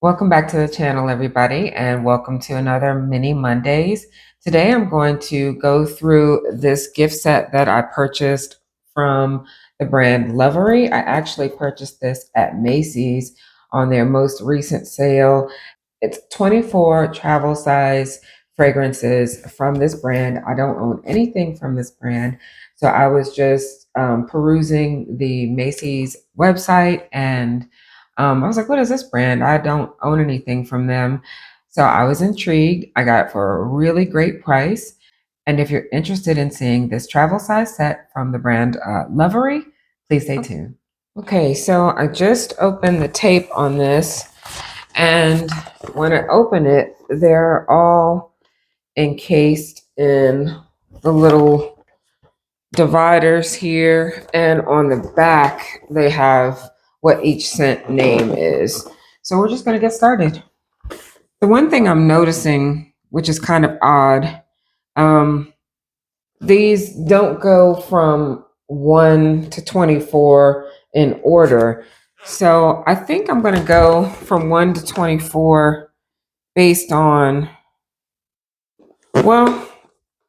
Welcome back to the channel, everybody, and welcome to another Mini Mondays. Today, I'm going to go through this gift set that I purchased from the brand Lovevery. I actually purchased this at Macy's on their most recent sale. It's 24 travel size fragrances from this brand. I don't own anything from this brand, so I was just perusing the Macy's website and I was like, what is this brand? I don't own anything from them. So I was intrigued. I got it for a really great price. And if you're interested in seeing this travel size set from the brand Lovevery, please stay tuned. Okay, so I just opened the tape on this. And when I open it, they're all encased in the little dividers here. And on the back, they have what each scent name is. So we're just going to get started. The one thing I'm noticing, which is kind of odd, these don't go from 1 to 24 in order. So I think I'm going to go from 1 to 24 based on, well,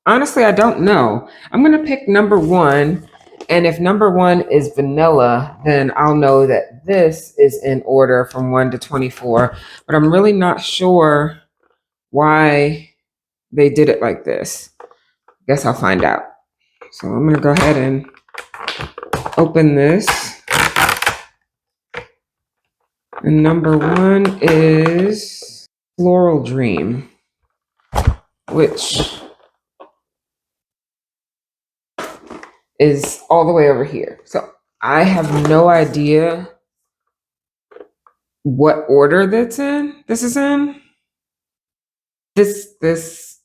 honestly, I don't know. I'm going to pick number 1. And if number 1 is vanilla, then I'll know that this is in order from 1 to 24. But I'm really not sure why they did it like this. Guess I'll find out. So I'm going to go ahead and open this. And number 1 is Floral Dream, which is all the way over here. So I have no idea what order that's in. This is in. This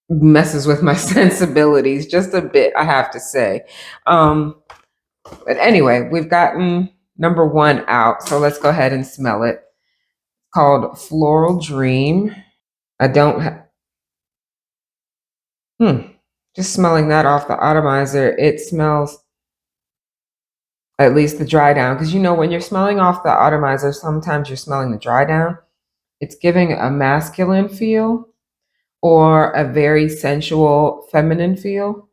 messes with my sensibilities just a bit, I have to say. But anyway, we've gotten number 1 out, so let's go ahead and smell it. It's called Floral Dream. I don't have. Just smelling that off the atomizer, it smells, at least the dry down, because when you're smelling off the atomizer, sometimes you're smelling the dry down. It's giving a masculine feel or a very sensual feminine feel.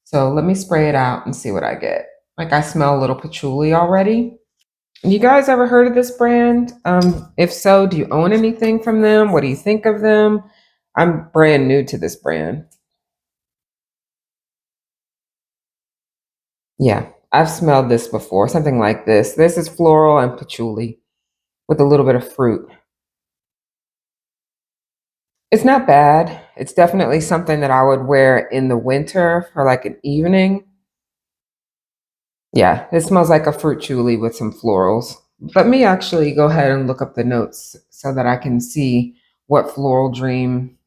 So let me spray it out and see what I get. Like, I smell a little patchouli already. You guys ever heard of this brand? If so, do you own anything from them? What do you think of them? I'm brand new to this brand. Yeah, I've smelled this before, something like this. This is floral and patchouli with a little bit of fruit. It's not bad. It's definitely something that I would wear in the winter for like an evening. Yeah, it smells like a fruit chuli with some florals. Let me actually go ahead and look up the notes so that I can see what Floral Dream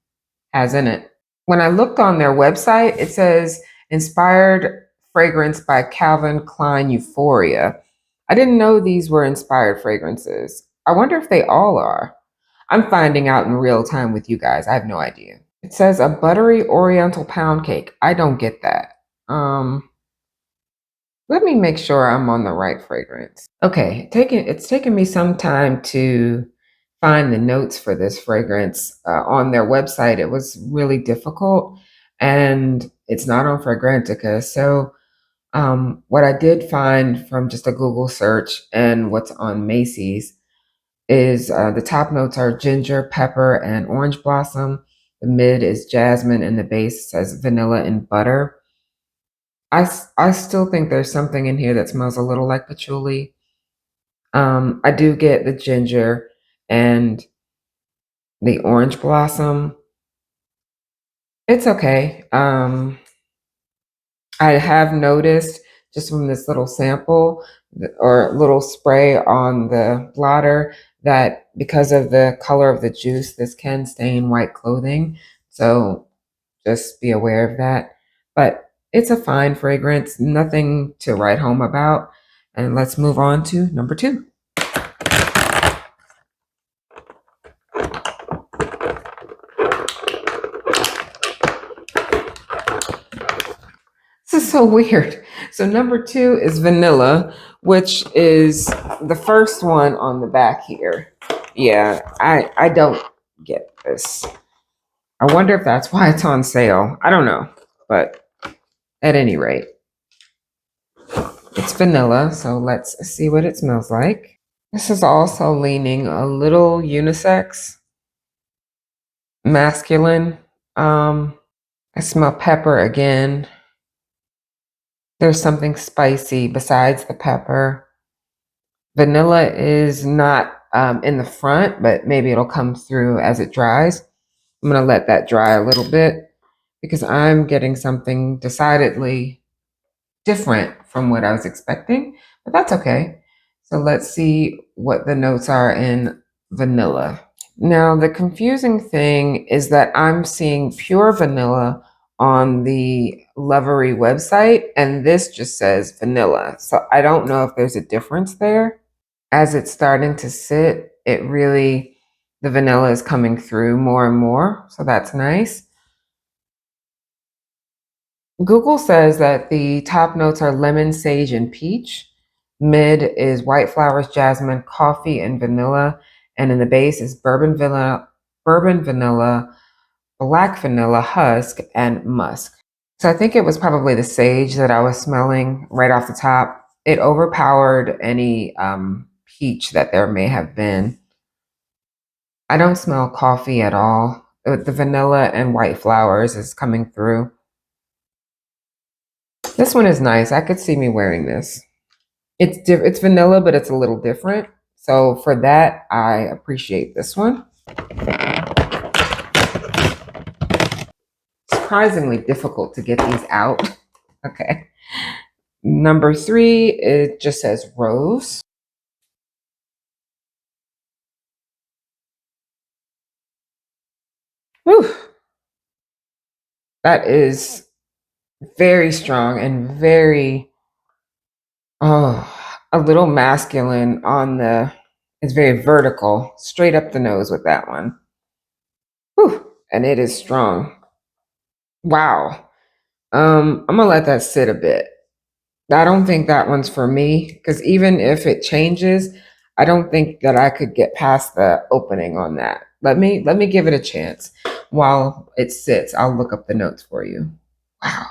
has in it. When I looked on their website, it says inspired fragrance by Calvin Klein Euphoria. I didn't know these were inspired fragrances. I wonder if they all are. I'm finding out in real time with you guys. I have no idea. It says a buttery oriental pound cake. I don't get that. Let me make sure I'm on the right fragrance. Okay, it's taken me some time to find the notes for this fragrance on their website. It was really difficult, and it's not on Fragrantica. So what I did find from just a Google search and what's on Macy's is the top notes are ginger, pepper, and orange blossom. The mid is jasmine, and the base says vanilla and butter. I still think there's something in here that smells a little like patchouli. I do get the ginger and the orange blossom. It's okay. I have noticed just from this little sample or little spray on the blotter that because of the color of the juice, this can stain white clothing. So just be aware of that. But it's a fine fragrance, nothing to write home about. And let's move on to number 2. This is so weird. So number 2 is vanilla, which is the first one on the back here. Yeah, I don't get this. I wonder if that's why it's on sale. I don't know, but at any rate, it's vanilla, so let's see what it smells like. This is also leaning a little unisex, masculine. I smell pepper again. There's something spicy besides the pepper. Vanilla is not in the front, but maybe it'll come through as it dries. I'm going to let that dry a little bit because I'm getting something decidedly different from what I was expecting, but that's okay. So let's see what the notes are in vanilla. Now, the confusing thing is that I'm seeing pure vanilla on the Lovery website, and this just says vanilla. So I don't know if there's a difference there. As it's starting to sit, the vanilla is coming through more and more. So that's nice. Google says that the top notes are lemon, sage, and peach. Mid is white flowers, jasmine, coffee, and vanilla. And in the base is bourbon vanilla, black vanilla husk, and musk. So I think it was probably the sage that I was smelling right off the top. It overpowered any peach that there may have been. I don't smell coffee at all. The vanilla and white flowers is coming through. This one is nice. I could see me wearing this. It's vanilla, but it's a little different. So for that, I appreciate this one. Surprisingly difficult to get these out. Okay. Number 3, it just says rose. Whew. That is very strong and very, a little masculine on it's very vertical, straight up the nose with that one. Whew. And it is strong. Wow. I'm gonna let that sit a bit. I don't think that one's for me because even if it changes, I don't think that I could get past the opening on that. Let me give it a chance. While it sits, I'll look up the notes for you. Wow.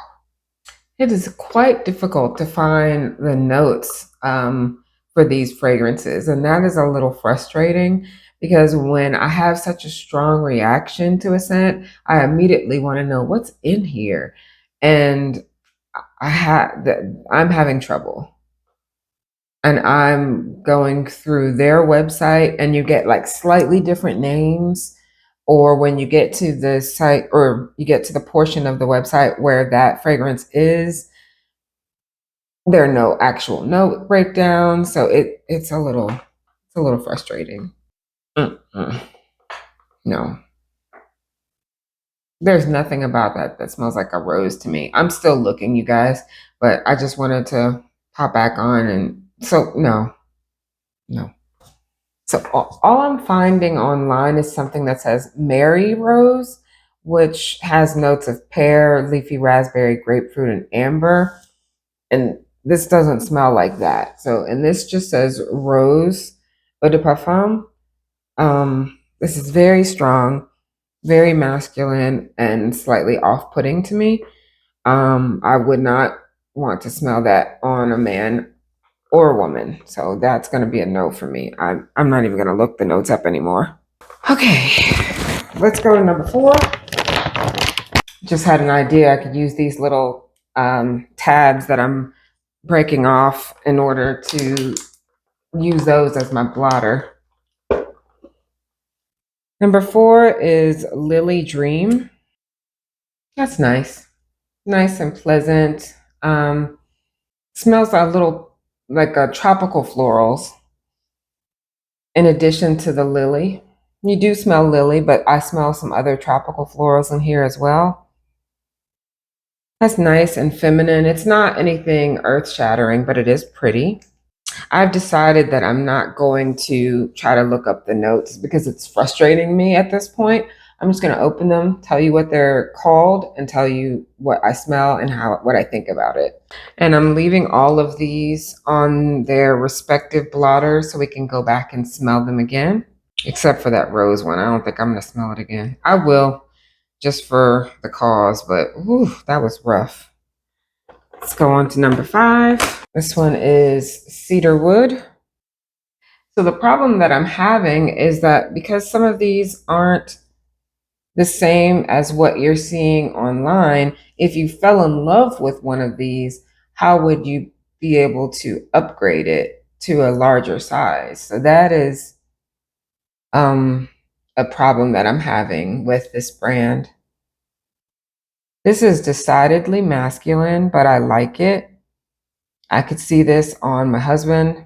It is quite difficult to find the notes for these fragrances, and that is a little frustrating because when I have such a strong reaction to a scent, I immediately want to know what's in here, and I'm having trouble. And I'm going through their website, and you get like slightly different names, or when you get to the site or you get to the portion of the website where that fragrance is, there are no actual note breakdowns, so it's a little frustrating. Mm-mm. No, there's nothing about that smells like a rose to me. I'm still looking, you guys, but I just wanted to pop back on, and so no. So all I'm finding online is something that says Mary Rose, which has notes of pear, leafy raspberry, grapefruit, and amber. And this doesn't smell like that. So, and this just says Rose Eau de Parfum. This is very strong, very masculine, and slightly off-putting to me. I would not want to smell that on a man or a woman. So that's going to be a no for me. I'm not even going to look the notes up anymore. Okay, let's go to number 4. Just had an idea I could use these little tabs that I'm breaking off in order to use those as my blotter. Number 4 is Lily Dream. That's nice. Nice and pleasant. Smells a little like tropical florals in addition to the lily. You do smell lily, but I smell some other tropical florals in here as well. That's nice and feminine. It's not anything earth-shattering, but it is pretty. I've decided that I'm not going to try to look up the notes because it's frustrating me at this point. I'm just going to open them, tell you what they're called, and tell you what I smell and what I think about it. And I'm leaving all of these on their respective blotters so we can go back and smell them again, except for that rose one. I don't think I'm going to smell it again. I will, just for the cause, but whew, that was rough. Let's go on to number 5. This one is cedar wood. So the problem that I'm having is that because some of these aren't the same as what you're seeing online, if you fell in love with one of these, how would you be able to upgrade it to a larger size? So that is a problem that I'm having with this brand. This is decidedly masculine, but I like it. I could see this on my husband.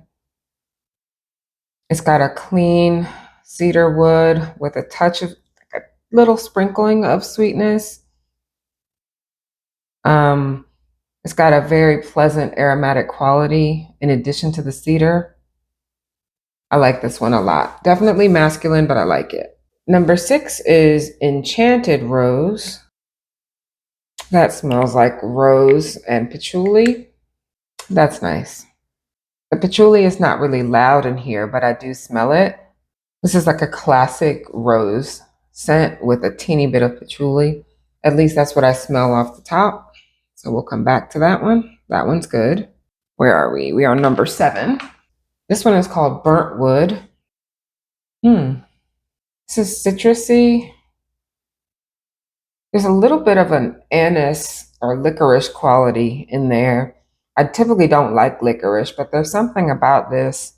It's got a clean cedar wood with a touch of like a little sprinkling of sweetness. It's got a very pleasant aromatic quality in addition to the cedar. I like this one a lot. Definitely masculine, but I like it. Number 6 is Enchanted Rose. That smells like rose and patchouli. That's nice. The patchouli is not really loud in here, but I do smell it. This is like a classic rose scent with a teeny bit of patchouli. At least that's what I smell off the top. So we'll come back to that one. That one's good. Where are we? We are number 7. This one is called Burnt Wood. This is citrusy. There's a little bit of an anise or licorice quality in there. I typically don't like licorice, but there's something about this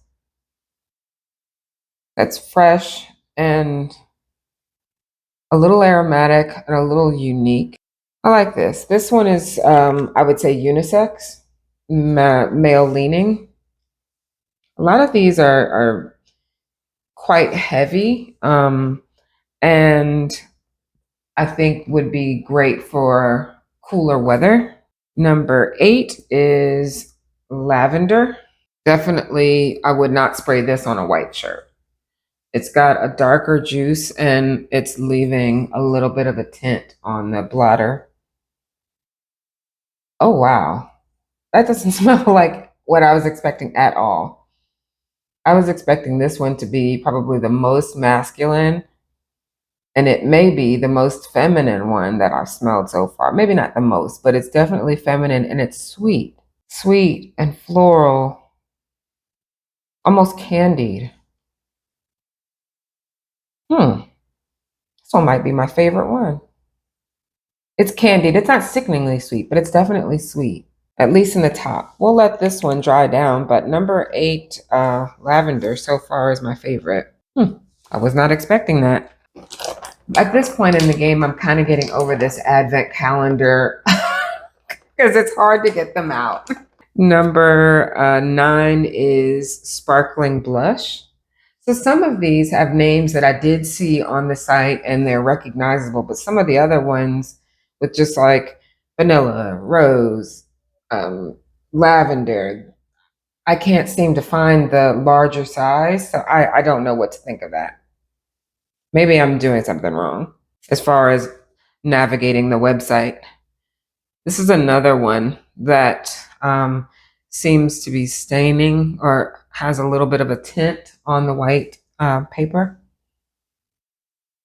that's fresh and a little aromatic and a little unique. I like this. This one is, I would say, unisex, male leaning. A lot of these are quite heavy, and I think would be great for cooler weather. Number 8 is lavender. Definitely, I would not spray this on a white shirt. It's got a darker juice and it's leaving a little bit of a tint on the blotter. Oh, wow. That doesn't smell like what I was expecting at all. I was expecting this one to be probably the most masculine, and it may be the most feminine one that I've smelled so far. Maybe not the most, but it's definitely feminine and it's sweet. Sweet and floral, almost candied. This one might be my favorite one. It's candied. It's not sickeningly sweet, but it's definitely sweet, at least in the top. We'll let this one dry down, but number 8, lavender, so far is my favorite. I was not expecting that. At this point in the game, I'm kind of getting over this advent calendar because it's hard to get them out. Number 9 is Sparkling Blush. So some of these have names that I did see on the site and they're recognizable, but some of the other ones with just like vanilla, rose, lavender, I can't seem to find the larger size. So I don't know what to think of that. Maybe I'm doing something wrong as far as navigating the website. This is another one that seems to be staining or has a little bit of a tint on the white paper.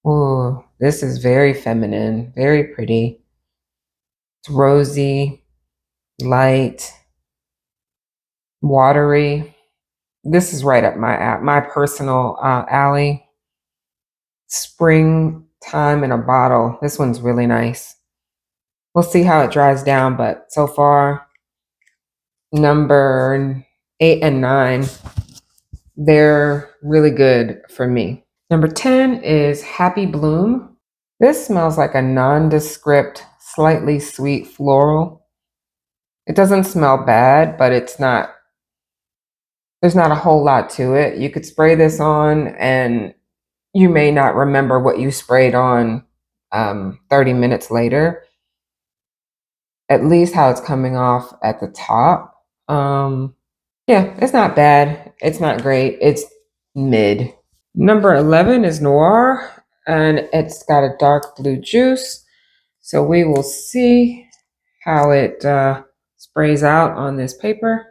Oh, this is very feminine, very pretty. It's rosy, light, watery. This is right up my personal alley. Springtime in a bottle. This one's really nice. We'll see how it dries down, but so far, number 8 and 9, they're really good for me. Number 10 is Happy Bloom. This smells like a nondescript, slightly sweet floral. It doesn't smell bad, but there's not a whole lot to it. You could spray this on and you may not remember what you sprayed on 30 minutes later. At least how it's coming off at the top. Yeah, it's not bad. It's not great. It's mid. Number 11 is Noir. and it's got a dark blue juice. So we will see how it sprays out on this paper.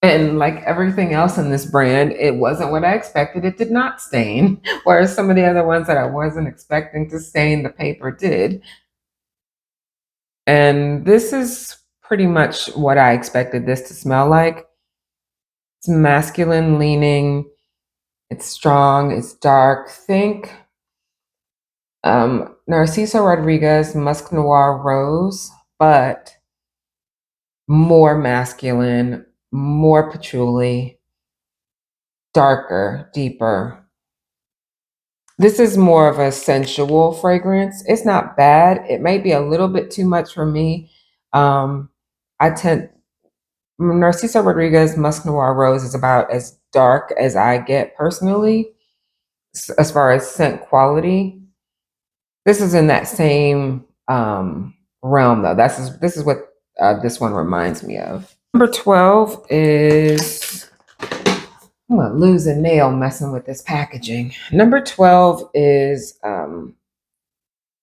And like everything else in this brand, it wasn't what I expected. It did not stain, whereas some of the other ones that I wasn't expecting to stain, the paper did. And this is pretty much what I expected this to smell like. It's masculine leaning, it's strong, it's dark. Think Narciso Rodriguez Musk Noir Rose, but more masculine, more patchouli, darker, deeper. This is more of a sensual fragrance. It's not bad. It may be a little bit too much for me. I tend Narciso Rodriguez Musk Noir Rose is about as dark as I get personally, as far as scent quality. This is in that same realm, though. This is what this one reminds me of. Number 12 is I'm gonna lose a nail messing with this packaging. Number 12 is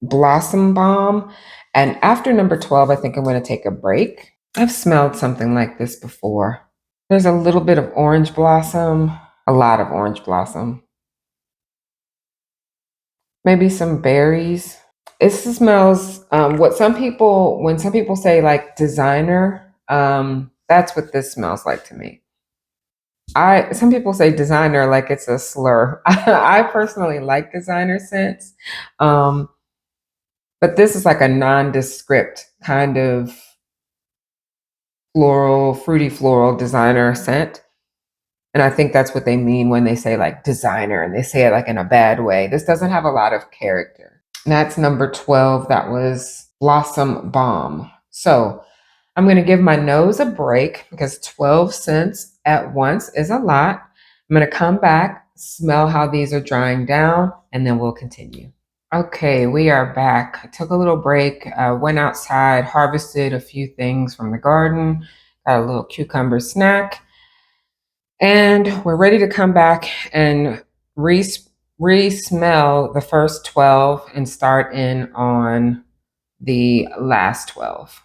Blossom Balm, and after number 12, I think I'm going to take a break. I've smelled something like this before. There's a little bit of orange blossom, a lot of orange blossom, maybe some berries. It smells when some people say like designer, that's what this smells like to me. Some people say designer like it's a slur. I personally like designer scents. But this is like a nondescript kind of floral, fruity floral designer scent. And I think that's what they mean when they say like designer and they say it like in a bad way. This doesn't have a lot of character. And that's number 12. That was Blossom Balm. So I'm going to give my nose a break because 12 scents at once is a lot. I'm going to come back, smell how these are drying down, and then we'll continue. Okay, we are back. I took a little break, went outside, harvested a few things from the garden, got a little cucumber snack, and we're ready to come back and re-smell the first 12 and start in on the last 12.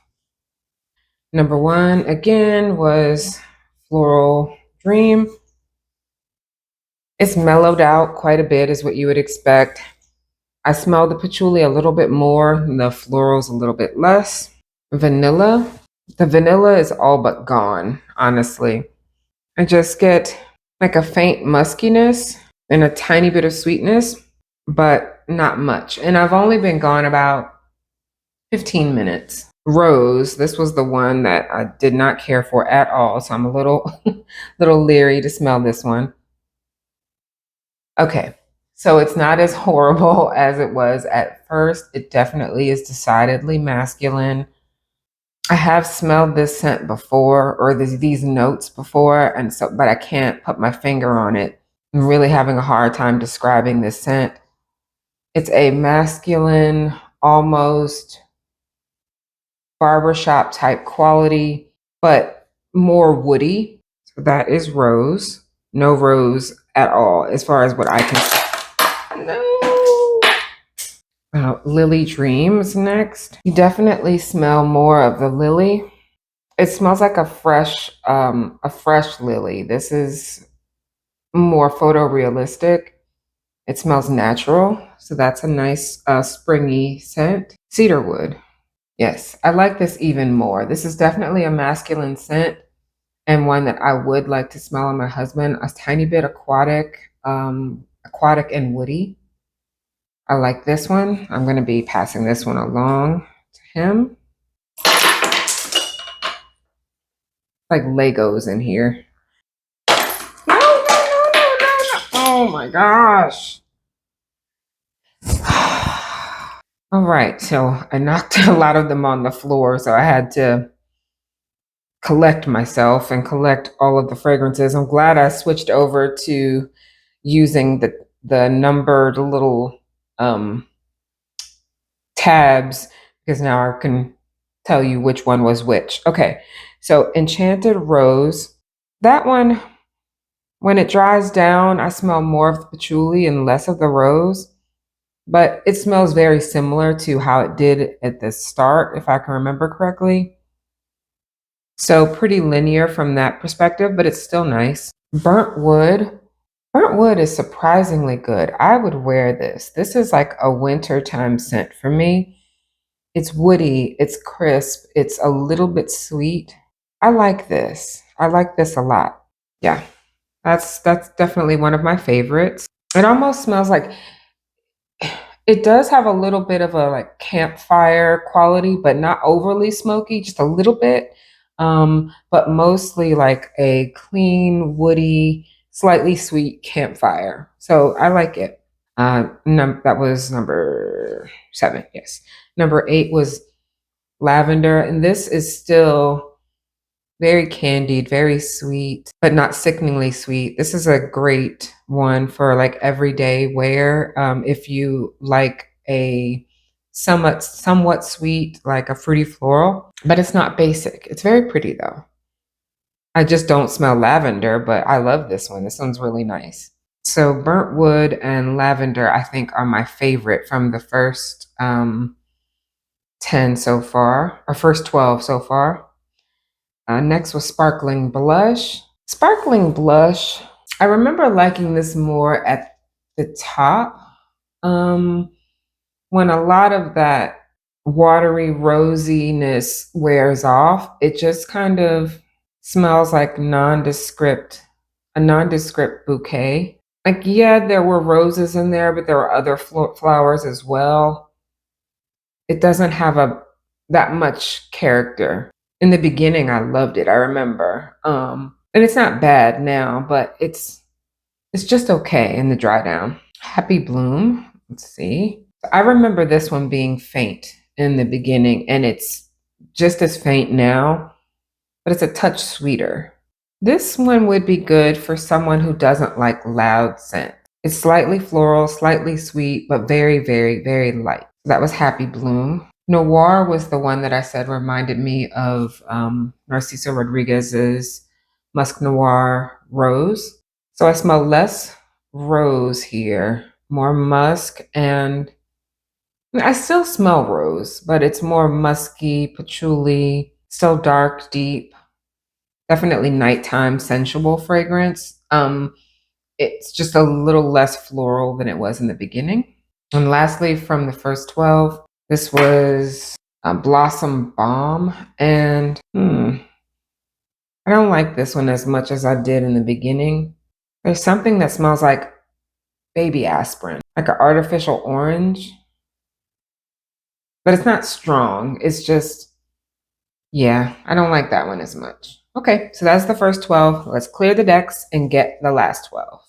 Number 1, again, was Floral Dream. It's mellowed out quite a bit, is what you would expect. I smell the patchouli a little bit more, and the florals a little bit less. Vanilla. The vanilla is all but gone, honestly. I just get like a faint muskiness and a tiny bit of sweetness, but not much. And I've only been gone about 15 minutes. Rose, this was the one that I did not care for at all, so I'm a little leery to smell this one. Okay, so it's not as horrible as it was at first. It definitely is decidedly masculine. I have smelled this scent before, or these notes before, but I can't put my finger on it. I'm really having a hard time describing this scent. It's a masculine, almost barbershop type quality, but more woody. So that is rose. No rose at all, as far as what I can see. No. Lily Dreams next. You definitely smell more of the lily. It smells like a fresh lily. This is more photorealistic. It smells natural, so that's a nice springy scent. Cedarwood. Yes, I like this even more. This is definitely a masculine scent and one that I would like to smell on my husband. A tiny bit aquatic and woody. I like this one. I'm going to be passing this one along to him. Like Legos in here. No. Oh my gosh. All right, so I knocked a lot of them on the floor, so I had to collect myself and collect all of the fragrances. I'm glad I switched over to using the numbered little tabs, because now I can tell you which one was which. Okay, so Enchanted Rose. That one, when it dries down, I smell more of the patchouli and less of the rose. but it smells very similar to how it did at the start, if I can remember correctly. So pretty linear from that perspective, but it's still nice. Burnt wood. Burnt wood is surprisingly good. I would wear this. This is like a wintertime scent for me. It's woody, it's crisp, it's a little bit sweet. I like this. I like this a lot. Yeah, that's definitely one of my favorites. It almost smells like it does have a little bit of a like campfire quality, but not overly smoky, just a little bit. But mostly like a clean, woody, slightly sweet campfire. So I like it. That was number 7. Yes. Number 8 was lavender, and this is still very candied, very sweet, but not sickeningly sweet. This is a great one for like everyday wear. If you like a somewhat sweet, like a fruity floral, but it's not basic. It's very pretty though. I just don't smell lavender, but I love this one. This one's really nice. So burnt wood and lavender, I think, are my favorite from the first 10 so far, or first 12 so far. Next was sparkling blush. Sparkling blush, I remember liking this more at the top. Um, when a lot of that watery rosiness wears off, it just kind of smells like a nondescript bouquet. Like, yeah, there were roses in there, but there were other flowers as well. It doesn't have a that much character. In the beginning, I loved it. I remember, and it's not bad now, but it's just okay in the dry down. Happy Bloom. Let's see. I remember this one being faint in the beginning, and it's just as faint now, but it's a touch sweeter. This one would be good for someone who doesn't like loud scent. It's slightly floral, slightly sweet, but very, very, very light. That was Happy Bloom. Noir was the one that I said reminded me of Narciso Rodriguez's Musk Noir Rose. So I smell less rose here, more musk, and I still smell rose, but it's more musky, patchouli, still dark, deep, definitely nighttime sensual fragrance. It's just a little less floral than it was in the beginning. And lastly, from the first 12, this was Blossom Balm. And I don't like this one as much as I did in the beginning. There's something that smells like baby aspirin, like an artificial orange. But it's not strong. It's just, yeah, I don't like that one as much. Okay, so that's the first 12. Let's clear the decks and get the last 12.